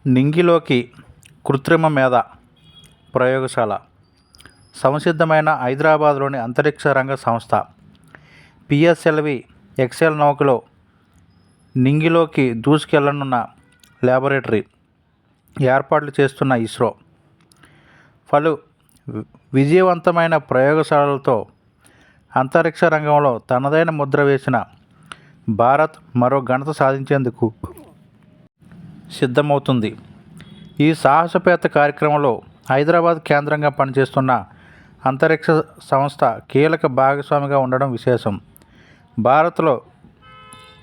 నింగిలోకి కృత్రిమ మేధ ప్రయోగశాల సంసిద్ధమైన హైదరాబాద్లోని అంతరిక్ష రంగ సంస్థ పిఎస్ఎల్వి ఎక్సెల్ నౌకలో నింగిలోకి దూసుకెళ్లనున్న ల్యాబొరేటరీ ఏర్పాట్లు చేస్తున్న ఇస్రో పలు విజయవంతమైన ప్రయోగశాలలతో అంతరిక్ష రంగంలో తనదైన ముద్ర వేసిన భారత్ మరో ఘనత సాధించేందుకు సిద్ధమవుతుంది. ఈ సాహసోపేత కార్యక్రమంలో హైదరాబాద్ కేంద్రంగా పనిచేస్తున్న అంతరిక్ష సంస్థ కీలక భాగస్వామిగా ఉండడం విశేషం. భారత్లో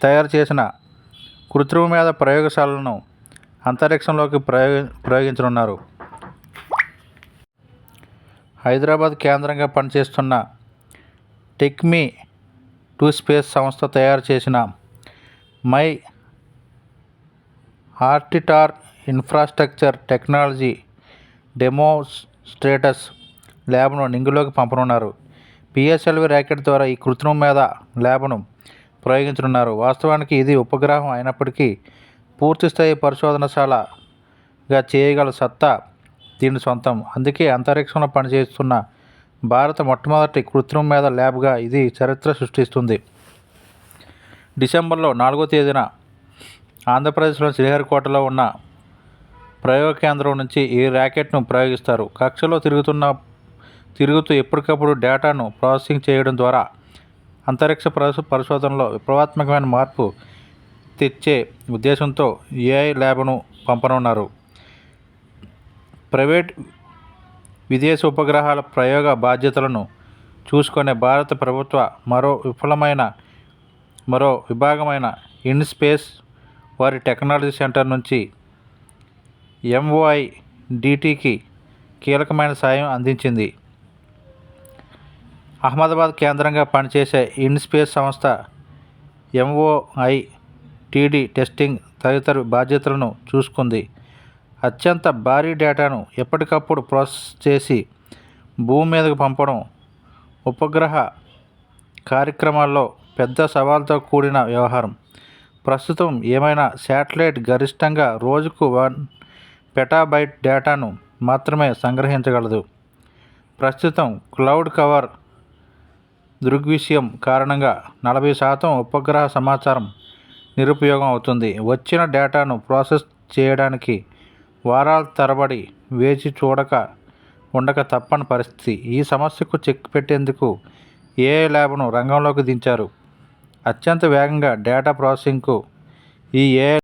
తయారు చేసిన కృత్రిమ మేధ ప్రయోగశాలను అంతరిక్షంలోకి ప్రయోగించనున్నారు. హైదరాబాద్ కేంద్రంగా పనిచేస్తున్న టెక్మీ టు స్పేస్ సంస్థ తయారు చేసిన మై ఆర్టిటార్ ఇన్ఫ్రాస్ట్రక్చర్ టెక్నాలజీ డెమోన్స్ట్రేటర్స్ ల్యాబ్ను నింగిలోకి పంపనున్నారు. పిఎస్ఎల్వి రాకెట్ ద్వారా ఈ కృత్రిమ మేధ ల్యాబ్ను ప్రయోగించనున్నారు. వాస్తవానికి ఇది ఉపగ్రహం అయినప్పటికీ పూర్తిస్థాయి పరిశోధనశాలగా చేయగల సత్తా దీని సొంతం. అందుకే అంతరిక్షంలో పనిచేస్తున్న భారత మొట్టమొదటి కృత్రిమ మేధ ల్యాబ్గా ఇది చరిత్ర సృష్టిస్తుంది. డిసెంబర్లో 4వ తేదీన ఆంధ్రప్రదేశ్లోని శ్రీహరికోటలో ఉన్న ప్రయోగ కేంద్రం నుంచి ఈ రాకెట్ను ప్రయోగిస్తారు. కక్షలో తిరుగుతూ ఎప్పటికప్పుడు డేటాను ప్రాసెసింగ్ చేయడం ద్వారా అంతరిక్ష పరిశోధనలో విప్లవాత్మకమైన మార్పు తెచ్చే ఉద్దేశంతో ఏఐ ల్యాబ్ను పంపనున్నారు. ప్రైవేట్ విదేశీ ఉపగ్రహాల ప్రయోగ బాధ్యతలను చూసుకునే భారత ప్రభుత్వ మరో విభాగమైన ఇన్స్పేస్ వారి టెక్నాలజీ సెంటర్ నుంచి ఎంఓఐడిటికి కీలకమైన సాయం అందించింది. అహ్మదాబాద్ కేంద్రంగా పనిచేసే ఇన్స్పేస్ సంస్థ ఎంఓఐటిడి టెస్టింగ్ తదితర బాధ్యతలను చూసుకుంది. అత్యంత భారీ డేటాను ఎప్పటికప్పుడు ప్రాసెస్ చేసి భూమి మీదకు పంపడం ఉపగ్రహ కార్యక్రమాల్లో పెద్ద సవాల్తో కూడిన వ్యవహారం. ప్రస్తుతం ఏమైనా శాటిలైట్ గరిష్టంగా రోజుకు 1 పెటాబైట్ డేటాను మాత్రమే సంగ్రహించగలదు. ప్రస్తుతం క్లౌడ్ కవర్ దృగ్విషయం కారణంగా 40% ఉపగ్రహ సమాచారం నిరుపయోగం అవుతుంది. వచ్చిన డేటాను ప్రాసెస్ చేయడానికి వారాల తరబడి వేచి ఉండక తప్పని పరిస్థితి. ఈ సమస్యకు చెక్ పెట్టేందుకు ఏఐ ల్యాబ్ను రంగంలోకి దించారు. అత్యంత వేగంగా డేటా ప్రాసెసింగ్కు ఈ ఏఐ